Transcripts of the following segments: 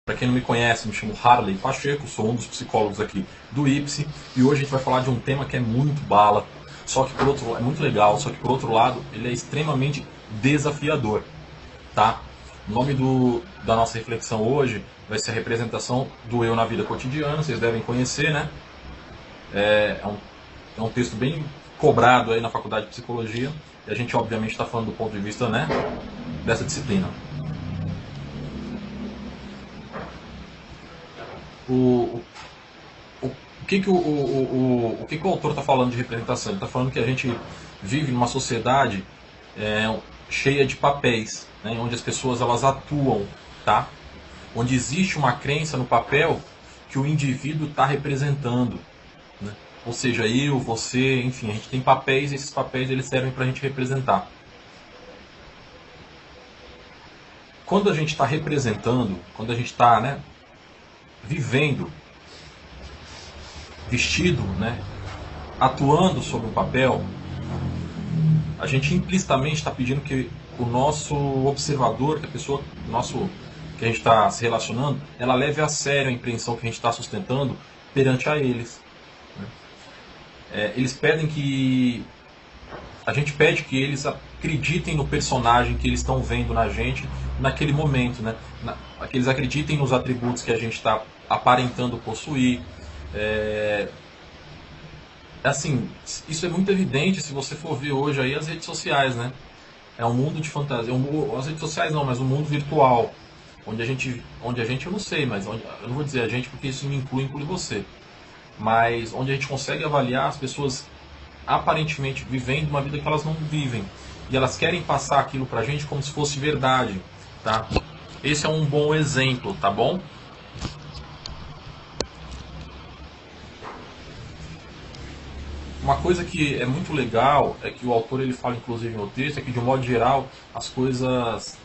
Para quem não me conhece, me chamo Harley Pacheco, sou um dos psicólogos aqui do IPSE e hoje a gente vai falar de um tema que é muito bala, só que por outro é muito legal, só que por outro lado ele é extremamente desafiador, tá? O nome da nossa reflexão hoje vai ser a representação do eu na vida cotidiana, vocês devem conhecer, né? É um texto bem cobrado aí na faculdade de psicologia e a gente obviamente está falando do ponto de vista, né, dessa disciplina. O, o que o autor está falando de representação? Ele está falando que a gente vive numa sociedade cheia de papéis, né, onde as pessoas elas atuam, tá? Onde existe uma crença no papel que o indivíduo está representando, né? Ou seja, eu, você, enfim, a gente tem papéis e esses papéis eles servem para a gente representar. Quando a gente está representando, quando a gente está, né, vivendo, vestido, né, atuando sobre um papel, a gente implicitamente está pedindo que o nosso observador, que a pessoa, que a gente está se relacionando, ela leve a sério a impreensão que a gente está sustentando perante a eles. Eles pedem que a gente pede que eles acreditem no personagem que eles estão vendo na gente naquele momento, né? Que eles acreditem nos atributos que a gente está aparentando possuir. Assim, isso é muito evidente se você for ver hoje aí as redes sociais, né? É um mundo de fantasia, as redes sociais não, mas um mundo virtual, onde a gente eu não sei, mas eu não vou dizer a gente porque isso me inclui você, mas onde a gente consegue avaliar as pessoas aparentemente vivendo uma vida que elas não vivem e elas querem passar aquilo pra gente como se fosse verdade, tá? Esse é um bom exemplo, tá bom? Uma coisa que é muito legal é que o autor ele fala inclusive no texto é que de um modo geral as coisas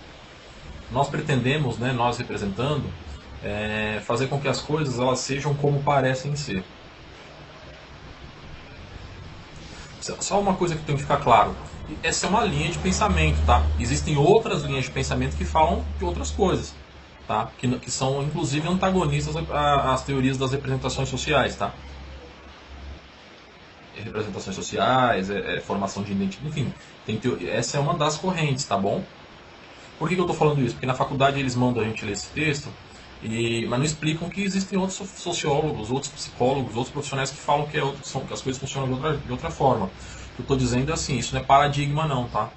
nós pretendemos, né, nós representando, fazer com que as coisas elas sejam como parecem ser. Só uma coisa que tem que ficar claro. Essa é uma linha de pensamento, tá? Existem outras linhas de pensamento que falam de outras coisas, tá? Que são inclusive antagonistas às teorias das representações sociais, tá? Representações sociais, formação de identidade, enfim. Essa é uma das correntes, tá bom? Por que eu estou falando isso? Porque na faculdade eles mandam a gente ler esse texto, mas não explicam que existem outros sociólogos, outros psicólogos, outros profissionais que falam que as coisas funcionam de outra forma. O que eu estou dizendo é assim, isso não é paradigma não, tá?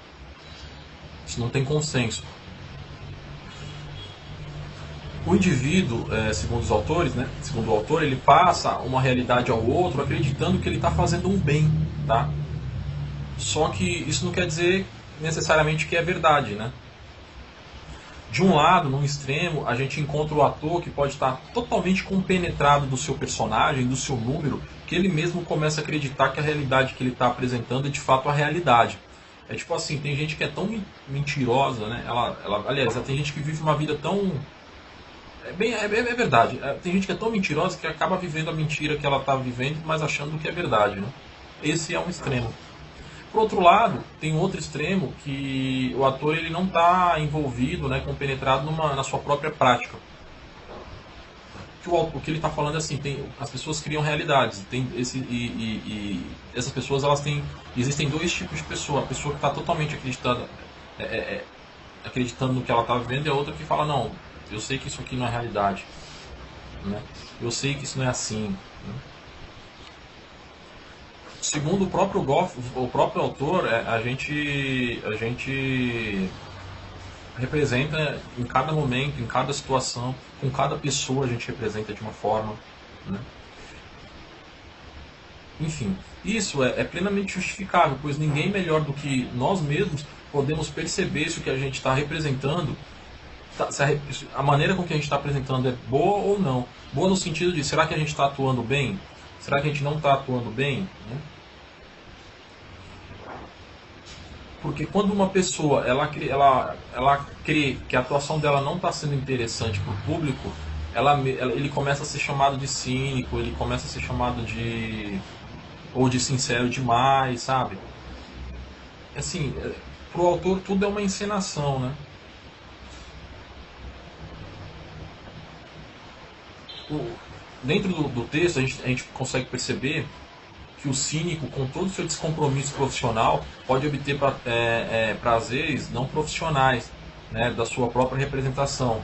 Isso não tem consenso. O indivíduo, segundo os autores, né, segundo o autor, ele passa uma realidade ao outro acreditando que ele está fazendo um bem, tá? Só que isso não quer dizer necessariamente que é verdade, né? De um lado, num extremo, a gente encontra o ator que pode estar totalmente compenetrado do seu personagem, do seu número, que ele mesmo começa a acreditar que a realidade que ele está apresentando é de fato a realidade. É tipo assim, tem gente que é tão mentirosa, né? Aliás, tem gente que vive uma vida tão... É verdade. Tem gente que é tão mentirosa que acaba vivendo a mentira que ela está vivendo, mas achando que é verdade, né? Esse é um extremo. Por outro lado, tem outro extremo que o ator ele não está envolvido, né, compenetrado na sua própria prática. O que ele está falando é assim, as pessoas criam realidades. Essas pessoas elas têm, existem dois tipos de pessoa. A pessoa que está totalmente acreditando no que ela está vivendo e a outra que fala, não, eu sei que isso aqui não é realidade. Né? Eu sei que isso não é assim. Né? Segundo o próprio autor, a gente representa em cada momento, em cada situação, com cada pessoa a gente representa de uma forma. Né? Enfim, isso é plenamente justificável, pois ninguém melhor do que nós mesmos podemos perceber se o que a gente está representando, se a maneira com que a gente está apresentando é boa ou não. Boa no sentido de, será que a gente está atuando bem? Será que a gente não está atuando bem? Né? Porque quando uma pessoa ela crê que a atuação dela não está sendo interessante para o público, ele começa a ser chamado de cínico, ele começa a ser chamado ou de sincero demais, sabe? Assim, pro autor tudo é uma encenação, né? dentro do texto a gente consegue perceber que o cínico, com todo o seu descompromisso profissional, pode obter prazeres não profissionais, né, da sua própria representação,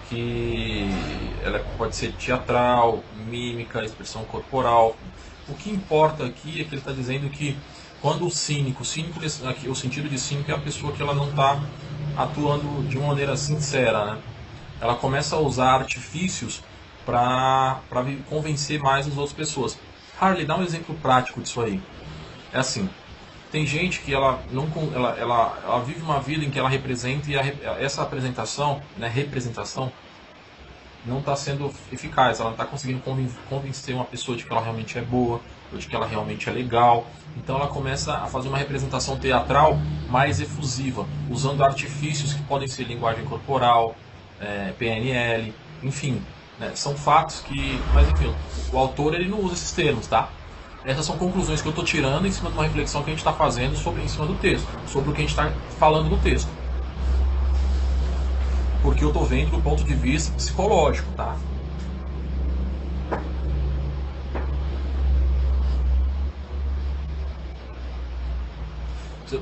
que ela pode ser teatral, mímica, expressão corporal. O que importa aqui é que ele está dizendo que quando o cínico, aqui, o sentido de cínico é a pessoa que ela não está atuando de uma maneira sincera, né? Ela começa a usar artifícios para convencer mais as outras pessoas. Harley, dá um exemplo prático disso aí. É assim, tem gente que ela não ela vive uma vida em que ela representa e essa apresentação, né, representação, não está sendo eficaz. Ela não está conseguindo convencer uma pessoa de que ela realmente é boa ou de que ela realmente é legal. Então ela começa a fazer uma representação teatral mais efusiva, usando artifícios que podem ser linguagem corporal, PNL, enfim, né, são fatos que, mas enfim, o autor ele não usa esses termos, tá? Essas são conclusões que eu estou tirando em cima de uma reflexão que a gente está fazendo em cima do texto, sobre o que a gente está falando no texto. Porque eu estou vendo do ponto de vista psicológico, tá?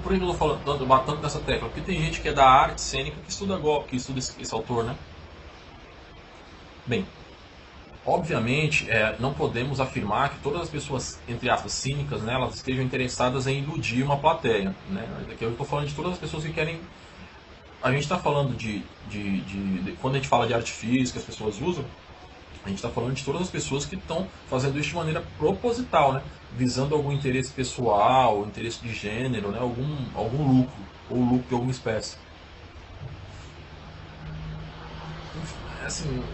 Por que eu estou batendo nessa tecla? Porque tem gente que é da arte cênica que estuda esse autor, né? Bem, obviamente, não podemos afirmar que todas as pessoas, entre aspas, cínicas, né, elas estejam interessadas em iludir uma plateia. Né? Aqui eu estou falando de todas as pessoas que querem. A gente está falando quando a gente fala de artifício que as pessoas usam, a gente está falando de todas as pessoas que estão fazendo isso de maneira proposital, né? Visando algum interesse pessoal, interesse de gênero, né? Algum lucro, ou lucro de alguma espécie. Assim,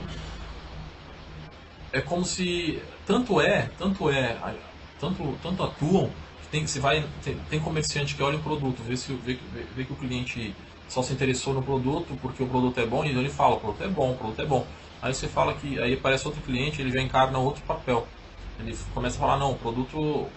é como se tanto atuam que tem comerciante que olha o produto, vê que o cliente só se interessou no produto porque o produto é bom, e ele fala, o produto é bom, o produto é bom. Aí você fala que aí aparece outro cliente, ele já encarna outro papel. Ele começa a falar, não, o produto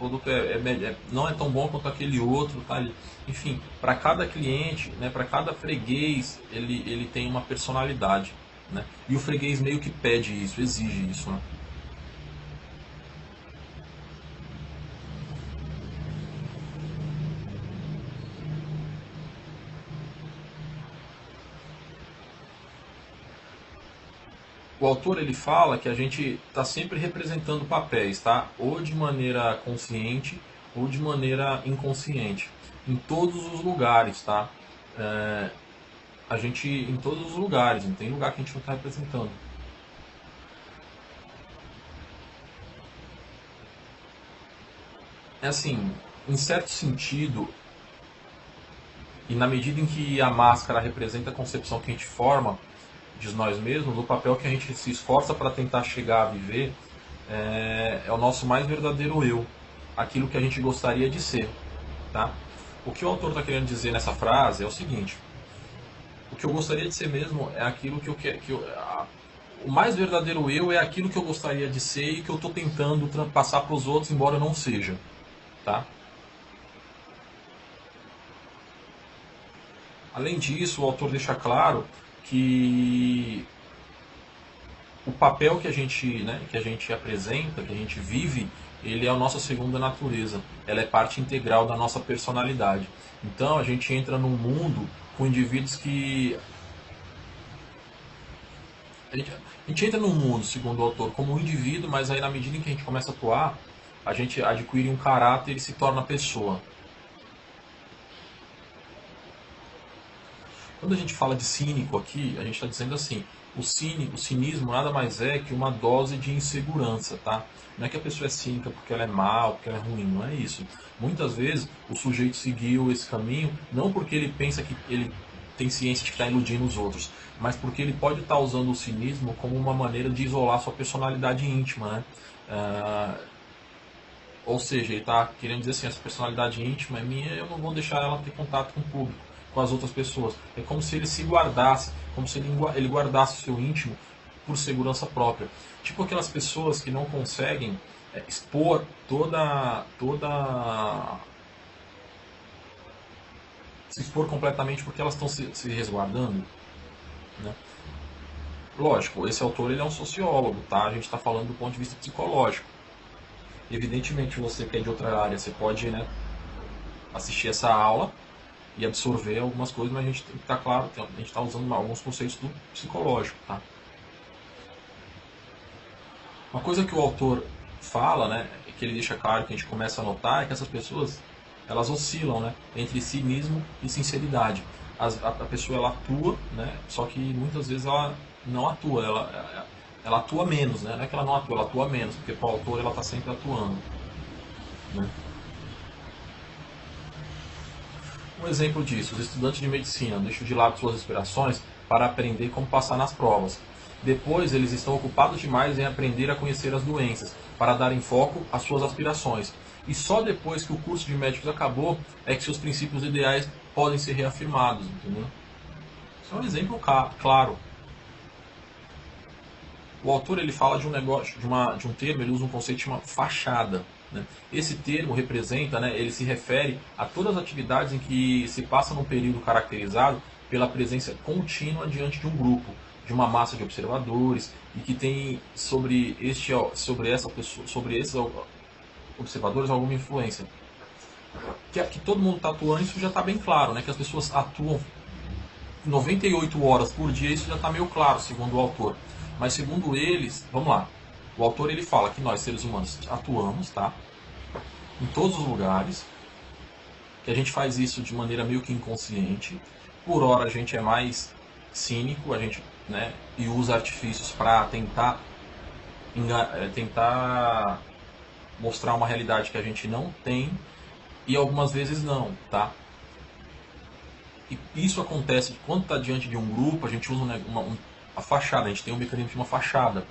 não é tão bom quanto aquele outro, tá? Enfim, para cada cliente, né, para cada freguês, ele tem uma personalidade. Né? E o freguês meio que pede isso, exige isso. Né? O autor ele fala que a gente está sempre representando papéis, tá? Ou de maneira consciente ou de maneira inconsciente, em todos os lugares, tá? É, a gente em todos os lugares, não tem lugar que a gente não está representando. É assim, em certo sentido, e na medida em que a máscara representa a concepção que a gente forma de nós mesmos, o papel que a gente se esforça para tentar chegar a viver é o nosso mais verdadeiro eu, aquilo que a gente gostaria de ser, tá? O que o autor está querendo dizer nessa frase é o seguinte: o que eu gostaria de ser mesmo é aquilo o mais verdadeiro eu é aquilo que eu gostaria de ser e que eu estou tentando passar para os outros, embora eu não seja, tá? Além disso, o autor deixa claro que o papel que a gente apresenta, que a gente vive, ele é a nossa segunda natureza. Ela é parte integral da nossa personalidade. Então a gente entra num mundo com indivíduos que a gente entra num mundo, segundo o autor, como um indivíduo, mas aí na medida em que a gente começa a atuar, a gente adquire um caráter e se torna pessoa. Quando a gente fala de cínico aqui, a gente está dizendo assim, o cinismo nada mais é que uma dose de insegurança, tá? Não é que a pessoa é cínica porque ela é má, porque ela é ruim, não é isso. Muitas vezes o sujeito seguiu esse caminho não porque ele pensa que ele tem ciência de que está iludindo os outros, mas porque ele pode estar usando o cinismo como uma maneira de isolar sua personalidade íntima, né? Ou seja, ele está querendo dizer assim, essa personalidade íntima é minha, eu não vou deixar ela ter contato com o público, com as outras pessoas. É como se ele se guardasse, como se ele guardasse o seu íntimo por segurança própria. Tipo aquelas pessoas que não conseguem expor se expor completamente porque elas estão se resguardando. Né? Lógico, esse autor ele é um sociólogo, tá? A gente está falando do ponto de vista psicológico. Evidentemente, você que é de outra área, você pode, né, assistir essa aula e absorver algumas coisas, mas a gente tem que estar claro, a gente está usando alguns conceitos do psicológico, tá? Uma coisa que o autor fala, né, que ele deixa claro que a gente começa a notar é que essas pessoas elas oscilam, né, entre cinismo e sinceridade. A pessoa ela atua, né, só que muitas vezes ela não atua, ela atua menos, né? Não é que ela não atua, ela atua menos, porque para o autor ela está sempre atuando, né? Um exemplo disso, os estudantes de medicina deixam de lado suas aspirações para aprender como passar nas provas. Depois, eles estão ocupados demais em aprender a conhecer as doenças, para darem foco às suas aspirações. E só depois que o curso de médicos acabou, é que seus princípios ideais podem ser reafirmados, entendeu? Isso é um exemplo claro. O autor ele fala de um negócio, de um termo, ele usa um conceito chamado fachada. Né? Esse termo representa, né, ele se refere a todas as atividades em que se passa num período caracterizado pela presença contínua diante de um grupo, de uma massa de observadores e que tem sobre esses observadores alguma influência. Que todo mundo está atuando, isso já está bem claro, né? Que as pessoas atuam 98 horas por dia, isso já está meio claro, segundo o autor. Mas segundo eles, vamos lá, o autor ele fala que nós, seres humanos, atuamos, tá? Em todos os lugares, que a gente faz isso de maneira meio que inconsciente. Por hora a gente é mais cínico, a gente, né, e usa artifícios para tentar mostrar uma realidade que a gente não tem e algumas vezes não, tá? E isso acontece quando está diante de um grupo, a gente usa a fachada, a gente tem um mecanismo de uma fachada.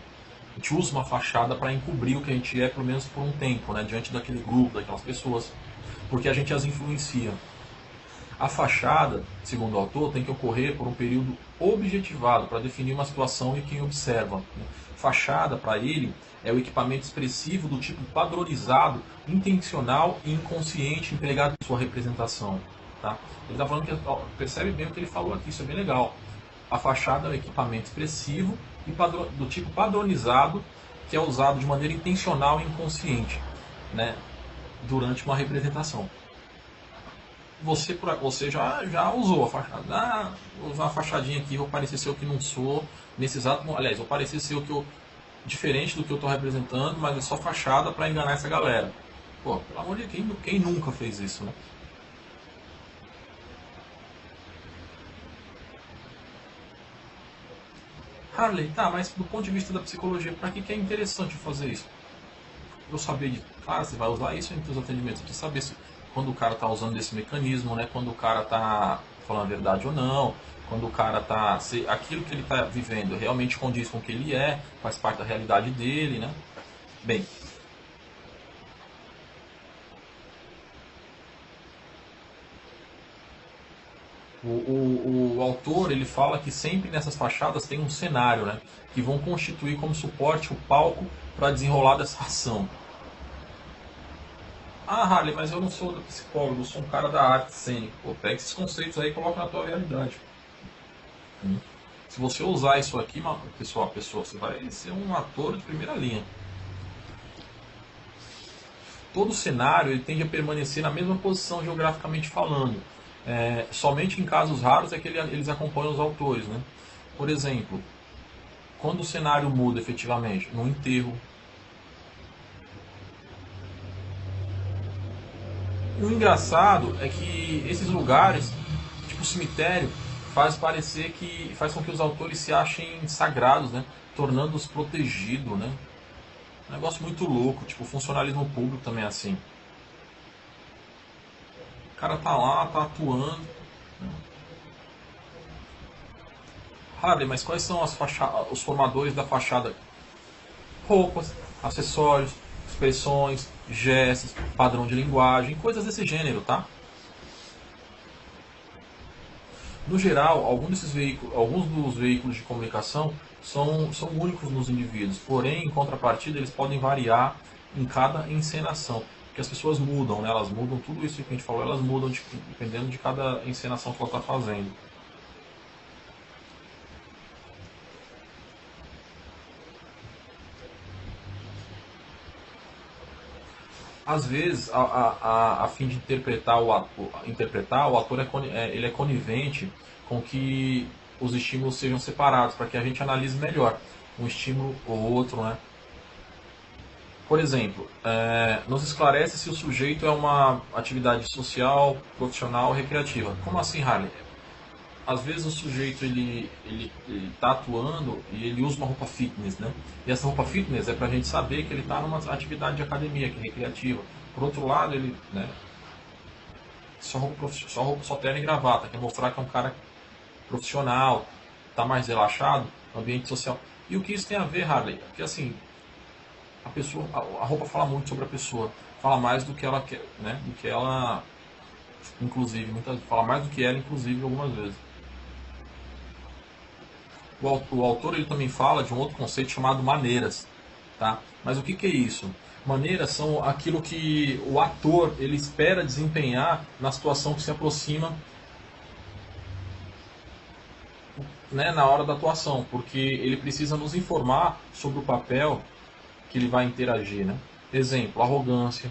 A gente usa uma fachada para encobrir o que a gente é, pelo menos por um tempo, né, diante daquele grupo, daquelas pessoas, porque a gente as influencia. A fachada, segundo o autor, tem que ocorrer por um período objetivado para definir uma situação e quem observa. Fachada, para ele, é o equipamento expressivo do tipo padronizado, intencional e inconsciente empregado em sua representação. Tá? Ele está falando que, percebe bem o que ele falou aqui, isso é bem legal. A fachada é um equipamento expressivo e do tipo padronizado que é usado de maneira intencional e inconsciente, né, durante uma representação. Você já usou a fachada. Ah, vou usar uma fachadinha aqui, vou parecer ser o que não sou. Nesse exato momento. Aliás, vou parecer ser o que eu. Diferente do que eu estou representando, mas é só fachada para enganar essa galera. Pô, pelo amor de Deus, quem nunca fez isso, né? Harley, tá, mas do ponto de vista da psicologia, para que é interessante fazer isso? Eu saber de. Claro, você vai usar isso em seus atendimentos, de saber se quando o cara está usando esse mecanismo, né? Quando o cara está falando a verdade ou não, quando o cara está. Se aquilo que ele está vivendo realmente condiz com o que ele é, faz parte da realidade dele, né? Bem, o autor ele fala que sempre nessas fachadas tem um cenário, né? Que vão constituir como suporte o palco para desenrolar dessa ação. Ah, Harley, mas eu não sou psicólogo, eu sou um cara da arte cênica. Pô, pega esses conceitos aí e coloca na tua realidade. Se você usar isso aqui, pessoa, você vai ser um ator de primeira linha. Todo o cenário ele tende a permanecer na mesma posição geograficamente falando. Somente em casos raros é que eles acompanham os autores, né? Por exemplo, quando o cenário muda efetivamente, no enterro. E o engraçado é que esses lugares, tipo cemitério, faz com que os autores se achem sagrados, né? Tornando-os protegidos, né? Um negócio muito louco, tipo o funcionalismo público também é assim. O cara tá lá, tá atuando. Harley, mas quais são os formadores da fachada? Roupas, acessórios, expressões, gestos, padrão de linguagem, coisas desse gênero, tá? No geral, alguns dos veículos de comunicação são únicos nos indivíduos, porém, em contrapartida, eles podem variar em cada encenação, porque as pessoas mudam, né? Elas mudam, tudo isso que a gente falou, elas mudam dependendo de cada encenação que ela está fazendo. Às vezes, a fim de interpretar o ator ele é conivente com que os estímulos sejam separados, para que a gente analise melhor um estímulo ou outro, né? Por exemplo, nos esclarece se o sujeito é uma atividade social, profissional ou recreativa. Como assim, Harley? Às vezes o sujeito ele tá atuando e ele usa uma roupa fitness, né? E essa roupa fitness é para a gente saber que ele está numa atividade de academia, que é recreativa. Por outro lado, ele, né, só terno e gravata, quer mostrar que é um cara profissional, está mais relaxado, ambiente social. E o que isso tem a ver, Harley? Porque assim, a pessoa, a roupa fala muito sobre a pessoa, fala mais do que ela quer, né? Do que ela, inclusive, fala mais do que ela, inclusive, algumas vezes. O autor ele também fala de um outro conceito chamado maneiras, tá? Mas o que, que é isso? Maneiras são aquilo que o ator ele espera desempenhar na situação que se aproxima, né, na hora da atuação, porque ele precisa nos informar sobre o papel que ele vai interagir, né? Exemplo, arrogância.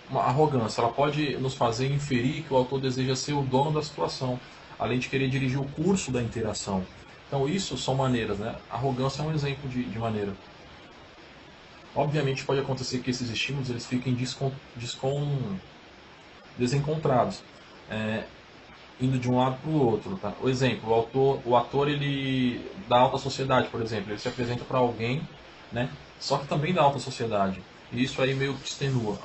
Uma arrogância, ela pode nos fazer inferir que o autor deseja ser o dono da situação, além de querer dirigir o curso da interação. Então isso são maneiras, né? Arrogância é um exemplo de maneira. Obviamente pode acontecer que esses estímulos eles fiquem desencontrados, indo de um lado para o outro. Tá? O exemplo, o ator ele da alta sociedade, por exemplo, ele se apresenta para alguém, né? Só que também da alta sociedade. E isso aí meio que extenua.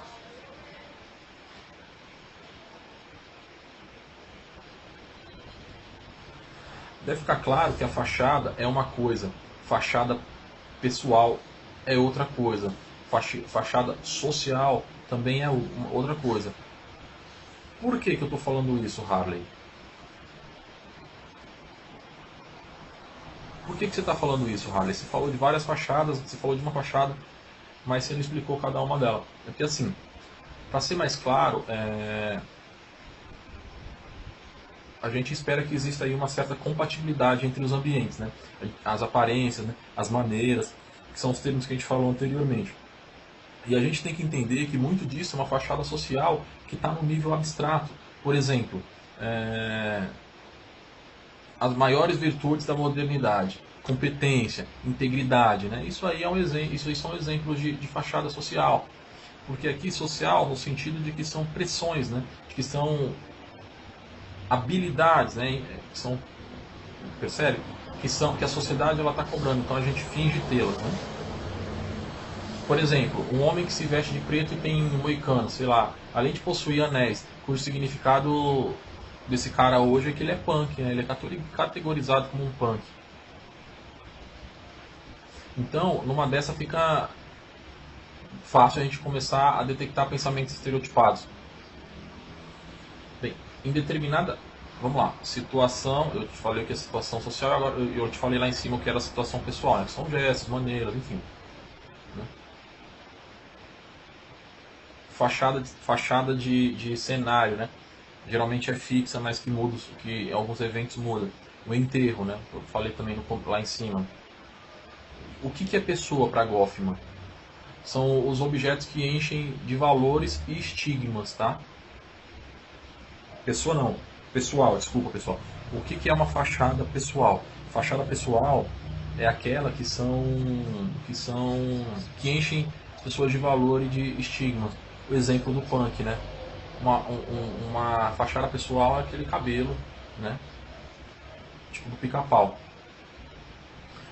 Deve ficar claro que a fachada é uma coisa, fachada pessoal é outra coisa, fachada social também é outra coisa. Por que eu estou falando isso, Harley? Por que você está falando isso, Harley? Você falou de várias fachadas, você falou de uma fachada, mas você não explicou cada uma delas. É porque assim, para ser mais claro, a gente espera que exista aí uma certa compatibilidade entre os ambientes, né? As aparências, né? As maneiras, que são os termos que a gente falou anteriormente. E a gente tem que entender que muito disso é uma fachada social que está no nível abstrato. Por exemplo, as maiores virtudes da modernidade, competência, integridade, né? Isso aí é um exemplo, isso aí são exemplos de fachada social. Porque aqui social no sentido de que são pressões, né? De que são habilidades, né? Que são, percebe? Que a sociedade ela está cobrando, então a gente finge tê-las, né? Por exemplo, um homem que se veste de preto e tem um moicano, sei lá, além de possuir anéis, cujo significado desse cara hoje é que ele é punk, né? Ele é categorizado como um punk. Então, numa dessa fica fácil a gente começar a detectar pensamentos estereotipados. Bem, em determinada, vamos lá, situação, eu te falei que é situação social, agora eu te falei lá em cima que era a situação pessoal, né? Que são gestos, maneiras, enfim. Né? Fachada de cenário, né? Geralmente é fixa, mas que muda, que em alguns eventos muda. O enterro, né? Eu falei também lá em cima. O que é pessoa para Goffman? São os objetos que enchem de valores e estigmas, tá? Pessoa não, pessoal, desculpa pessoal. O que é uma fachada pessoal? Fachada pessoal é aquela que enchem as pessoas de valor e de estigmas. O exemplo do punk, né? Uma fachada pessoal é aquele cabelo, né? Tipo do pica-pau.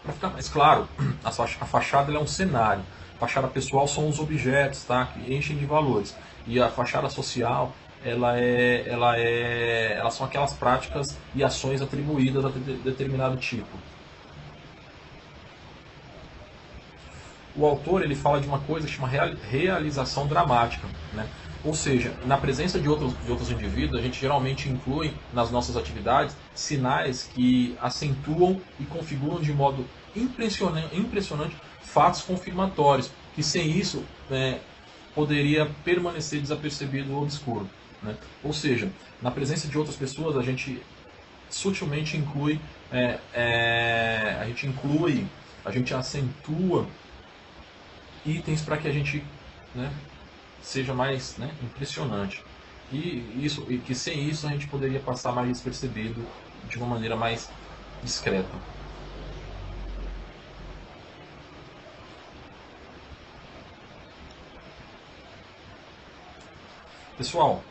Para ficar mais claro, a fachada é um cenário. A fachada pessoal são os objetos, tá? Que enchem de valores. E a fachada social, elas são aquelas práticas e ações atribuídas a determinado tipo. O autor ele fala de uma coisa que chama realização dramática, né? Ou seja, na presença de outros indivíduos, a gente geralmente inclui nas nossas atividades sinais que acentuam e configuram de modo impressionante fatos confirmatórios, que sem isso poderia permanecer desapercebido ou obscuro. Né? Ou seja, na presença de outras pessoas, a gente sutilmente a gente acentua itens para que a gente, né, seja mais, né, impressionante. E que sem isso a gente poderia passar mais despercebido de uma maneira mais discreta. Pessoal,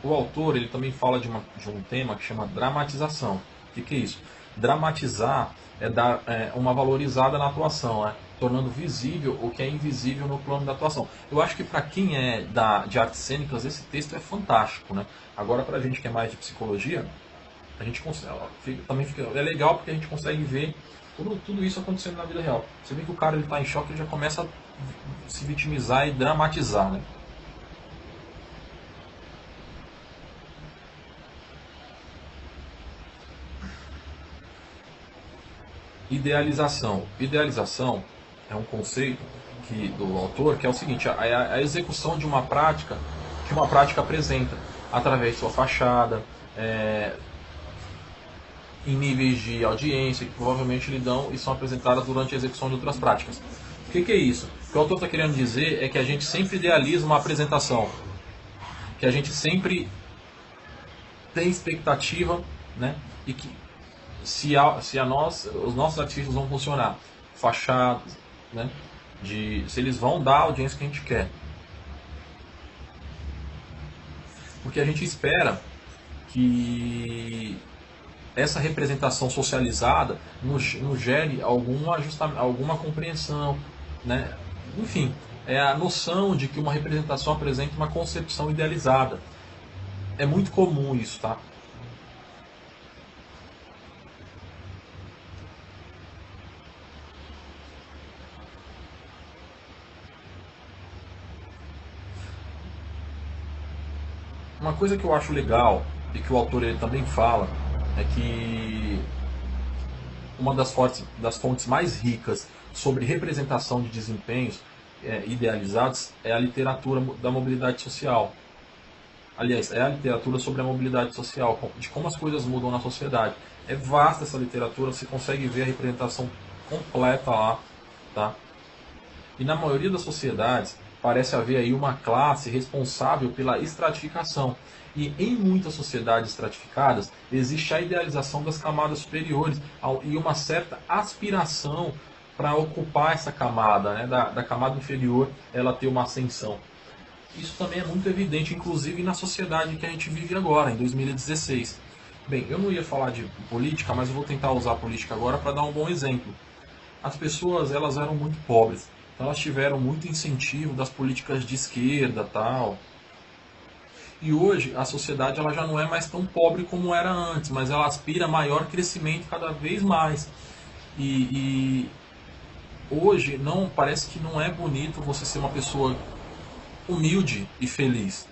o autor ele também fala de um tema que chama dramatização. O que é isso? Dramatizar é dar uma valorizada na atuação, né? Tornando visível o que é invisível no plano da atuação. Eu acho que para quem é de artes cênicas, esse texto é fantástico. Né? Agora, para a gente que é mais de psicologia, a gente consegue, também é legal porque a gente consegue ver tudo isso acontecendo na vida real. Você vê que o cara está em choque, ele já começa a se vitimizar e dramatizar. Né? Idealização. Idealização é um conceito do autor que é o seguinte: a execução de uma prática que uma prática apresenta através de sua fachada, em níveis de audiência que provavelmente lhe dão e são apresentadas durante a execução de outras práticas. O que é isso? O que o autor está querendo dizer é que a gente sempre idealiza uma apresentação, que a gente sempre tem expectativa, né? E que os nossos artifícios vão funcionar, fachadas, né? Se eles vão dar a audiência que a gente quer. Porque a gente espera que essa representação socializada nos gere alguma compreensão, né? Enfim, é a noção de que uma representação apresenta uma concepção idealizada. É muito comum isso, tá? Uma coisa que eu acho legal e que o autor ele também fala é que uma das fontes mais ricas sobre representação de desempenhos idealizados é a literatura da mobilidade social. Aliás, é a literatura sobre a mobilidade social, de como as coisas mudam na sociedade. É vasta essa literatura, você consegue ver a representação completa lá, tá? E na maioria das sociedades parece haver aí uma classe responsável pela estratificação. E em muitas sociedades estratificadas existe a idealização das camadas superiores e uma certa aspiração para ocupar essa camada, né, da camada inferior, ela ter uma ascensão. Isso também é muito evidente, inclusive na sociedade que a gente vive agora, em 2016. Bem, eu não ia falar de política, mas eu vou tentar usar a política agora para dar um bom exemplo. As pessoas elas eram muito pobres, então elas tiveram muito incentivo das políticas de esquerda, tal. E hoje a sociedade ela já não é mais tão pobre como era antes, mas ela aspira a maior crescimento cada vez mais. E hoje não parece que não é bonito você ser uma pessoa humilde e feliz.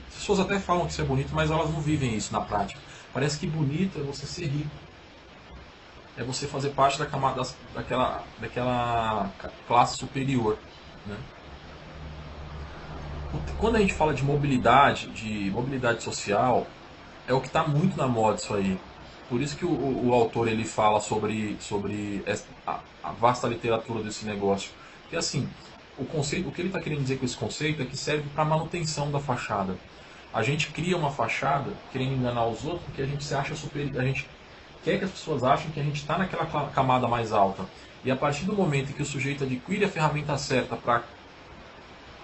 As pessoas até falam que isso é bonito, mas elas não vivem isso na prática. Parece que bonito é você ser rico. É você fazer parte da camada daquela classe superior. Né? Quando a gente fala de mobilidade social, é o que está muito na moda isso aí. Por isso que o autor ele fala sobre a vasta literatura desse negócio. Porque assim, o que ele está querendo dizer com esse conceito é que serve para manutenção da fachada. A gente cria uma fachada querendo enganar os outros porque a gente se acha superior, a gente quer que as pessoas achem que a gente está naquela camada mais alta. E a partir do momento em que o sujeito adquire a ferramenta certa para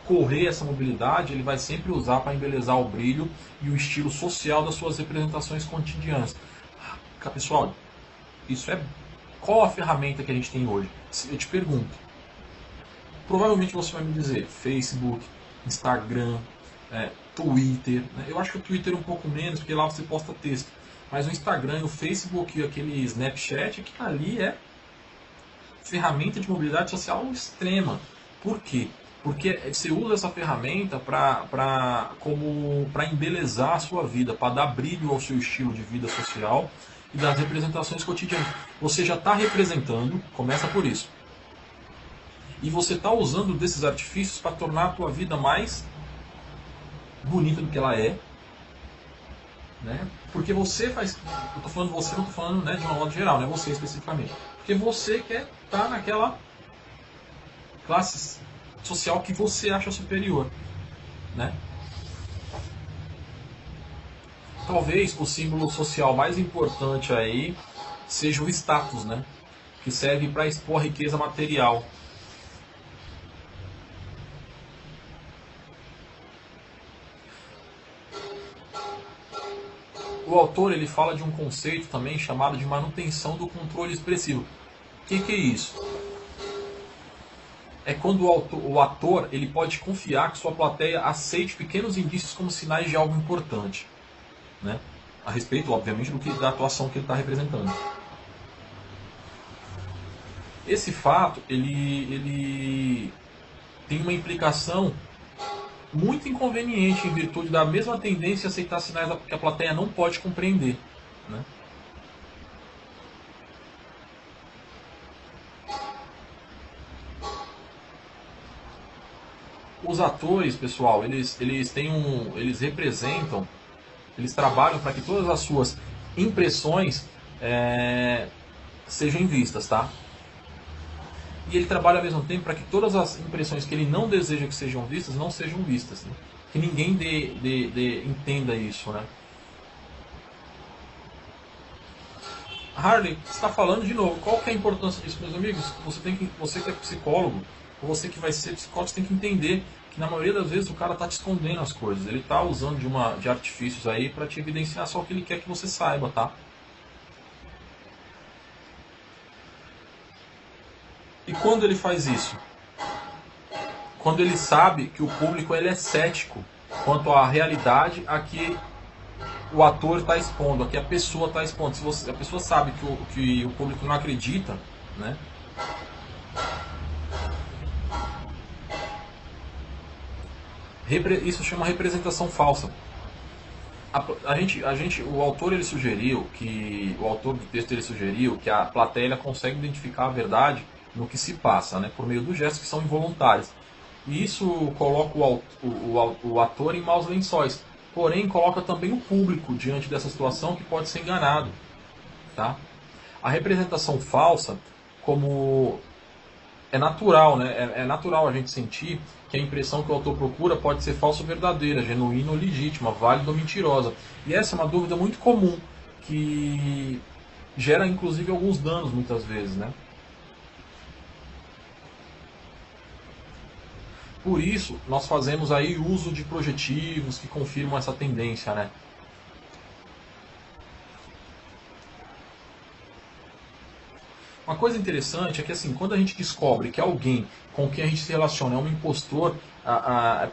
correr essa mobilidade, ele vai sempre usar para embelezar o brilho e o estilo social das suas representações cotidianas. Pessoal, isso é qual a ferramenta que a gente tem hoje? Eu te pergunto. Provavelmente você vai me dizer Facebook, Instagram, Twitter. Né? Eu acho que o Twitter é um pouco menos, porque lá você posta texto. Mas o Instagram, o Facebook e aquele Snapchat, que ali é ferramenta de mobilidade social extrema. Por quê? Porque você usa essa ferramenta para embelezar a sua vida, para dar brilho ao seu estilo de vida social e das representações cotidianas. Você já está representando, começa por isso. E você está usando desses artifícios para tornar a tua vida mais bonita do que ela é. Né? Porque você faz. Eu estou falando você, não estou falando, né, de uma modo geral, né, você especificamente. Porque você quer estar naquela classe social que você acha superior. né? Talvez o símbolo social mais importante aí seja o status, né? Que serve para expor a riqueza material. O autor ele fala de um conceito também chamado de manutenção do controle expressivo. O que é isso? É quando o ator ele pode confiar que sua plateia aceite pequenos indícios como sinais de algo importante, né? A respeito, obviamente, da atuação que ele está representando. Esse fato ele tem uma implicação muito inconveniente em virtude da mesma tendência a aceitar sinais que a plateia não pode compreender, né? Os atores, pessoal, eles representam, eles trabalham para que todas as suas impressões sejam vistas, tá? E ele trabalha ao mesmo tempo para que todas as impressões que ele não deseja que sejam vistas, não sejam vistas, né? Que ninguém entenda isso, né? Harley, você está falando de novo. Qual que é a importância disso, meus amigos? Você que é psicólogo, ou você que vai ser psicólogo, você tem que entender que na maioria das vezes o cara está te escondendo as coisas. Ele está usando de artifícios aí para te evidenciar só o que ele quer que você saiba, tá? E quando ele faz isso? Quando ele sabe que o público ele é cético quanto à realidade a que o ator está expondo, a que a pessoa está expondo. Se a pessoa sabe que o público não acredita, né? Isso chama representação falsa. O autor ele sugeriu que o autor do texto ele sugeriu que a plateia consegue identificar a verdade no que se passa, né, por meio dos gestos que são involuntários. E isso coloca o ator em maus lençóis. Porém, coloca também o público diante dessa situação que pode ser enganado, tá? A representação falsa, como é natural, né? É natural a gente sentir que a impressão que o autor procura pode ser falsa ou verdadeira, genuína ou legítima, válida ou mentirosa. E essa é uma dúvida muito comum, que gera inclusive alguns danos muitas vezes, né? Por isso, nós fazemos aí uso de projetivos que confirmam essa tendência, né? Uma coisa interessante é que assim, quando a gente descobre que alguém com quem a gente se relaciona é um impostor,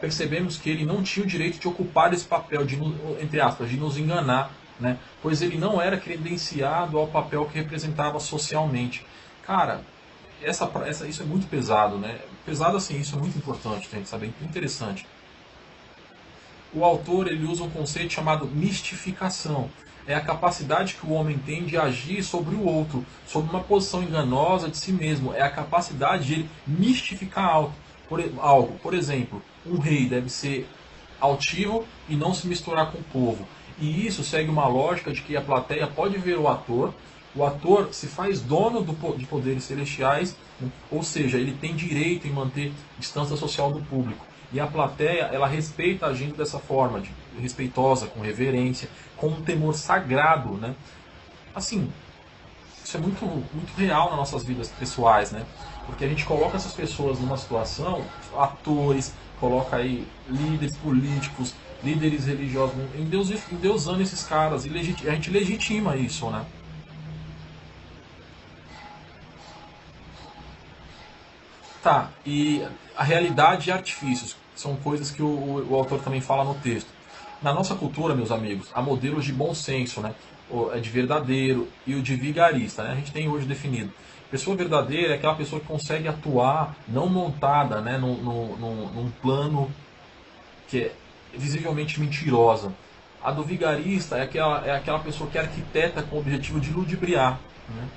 percebemos que ele não tinha o direito de ocupar esse papel de, entre aspas, de nos enganar, né? Pois ele não era credenciado ao papel que representava socialmente. Cara, isso é muito pesado, né? Pesado assim, isso é muito importante, gente, saber, muito interessante. O autor ele usa um conceito chamado mistificação. É a capacidade que o homem tem de agir sobre o outro, sobre uma posição enganosa de si mesmo. É a capacidade de ele mistificar algo. Por exemplo, um rei deve ser altivo e não se misturar com o povo. E isso segue uma lógica de que a plateia pode ver o ator se faz dono de poderes celestiais, né? Ou seja, ele tem direito em manter distância social do público. E a plateia, ela respeita agindo dessa forma, respeitosa, com reverência, com um temor sagrado, né? Assim, isso é muito, muito real nas nossas vidas pessoais, né? Porque a gente coloca essas pessoas numa situação, atores, coloca aí líderes políticos, líderes religiosos, endeusando esses caras, e a gente legitima isso, né? Tá, e a realidade e artifícios são coisas que o autor também fala no texto. Na nossa cultura, meus amigos, há modelos de bom senso, né? O de verdadeiro e o de vigarista, né? A gente tem hoje definido. Pessoa verdadeira é aquela pessoa que consegue atuar não montada, né? Num plano que é visivelmente mentirosa. A do vigarista é aquela pessoa que arquiteta com o objetivo de ludibriar, né?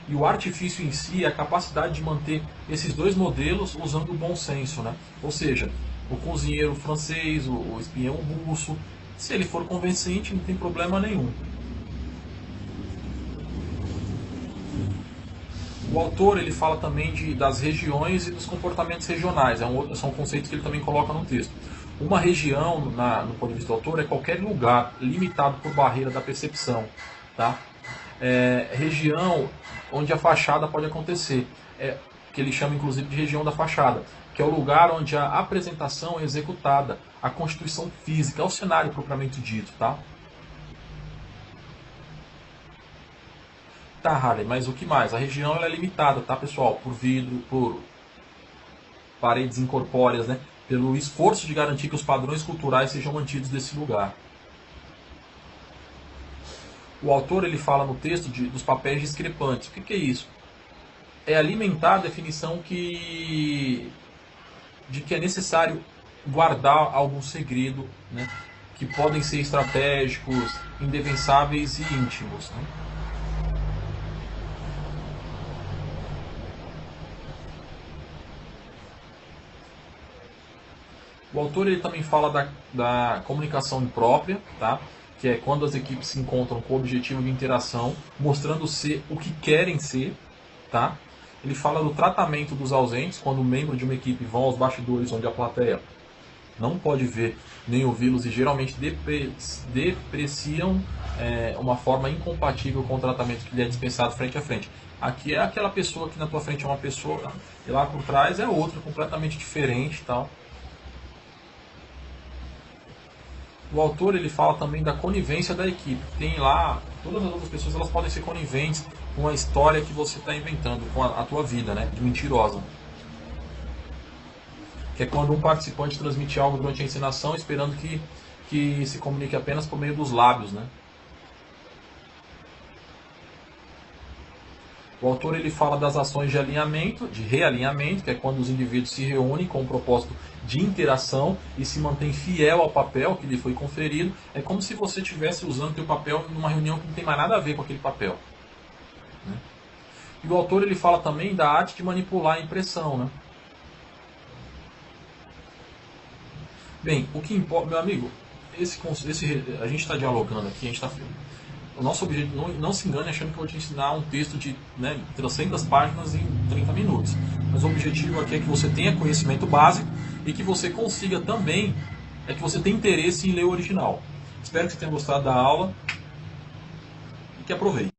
E o artifício em si é a capacidade de manter esses dois modelos usando o bom senso, né? Ou seja, o cozinheiro francês, o espião russo, se ele for convincente, não tem problema nenhum. O autor ele fala também das regiões e dos comportamentos regionais, são conceitos que ele também coloca no texto. Uma região, no ponto de vista do autor, é qualquer lugar limitado por barreira da percepção. Tá? Região onde a fachada pode acontecer, que ele chama inclusive de região da fachada, que é o lugar onde a apresentação é executada, a constituição física, é o cenário propriamente dito. Tá? Tá, Harley, mas o que mais? A região ela é limitada, tá, pessoal? Por vidro, por paredes incorpóreas, né? Pelo esforço de garantir que os padrões culturais sejam mantidos desse lugar. O autor ele fala no texto dos papéis discrepantes. O que é isso? É alimentar a definição de que é necessário guardar algum segredo, né? Que podem ser estratégicos, indefensáveis e íntimos. Né? O autor ele também fala da comunicação imprópria, tá? Que é quando as equipes se encontram com o objetivo de interação, mostrando ser o que querem ser. Tá? Ele fala do tratamento dos ausentes, quando um membro de uma equipe vão aos bastidores onde a plateia não pode ver nem ouvi-los e geralmente depreciam uma forma incompatível com o tratamento que lhe é dispensado frente a frente. Aqui é aquela pessoa que na tua frente é uma pessoa e lá por trás é outra, completamente diferente. Tal. O autor ele fala também da conivência da equipe. Tem lá, todas as outras pessoas elas podem ser coniventes com a história que você está inventando, com a tua vida, né, de mentirosa. Que é quando um participante transmite algo durante a encenação esperando que se comunique apenas por meio dos lábios. Né. O autor ele fala das ações de alinhamento, de realinhamento, que é quando os indivíduos se reúnem com o propósito de interação e se mantém fiel ao papel que lhe foi conferido. É como se você estivesse usando o seu papel numa reunião que não tem mais nada a ver com aquele papel. Né? E o autor ele fala também da arte de manipular a impressão. Né? Bem, o que importa, meu amigo, a gente está dialogando aqui, a gente está... O nosso objetivo, não se engane achando que eu vou te ensinar um texto de 300 páginas em 30 minutos. Mas o objetivo aqui é que você tenha conhecimento básico e que você consiga também, que você tenha interesse em ler o original. Espero que você tenha gostado da aula e que aproveite.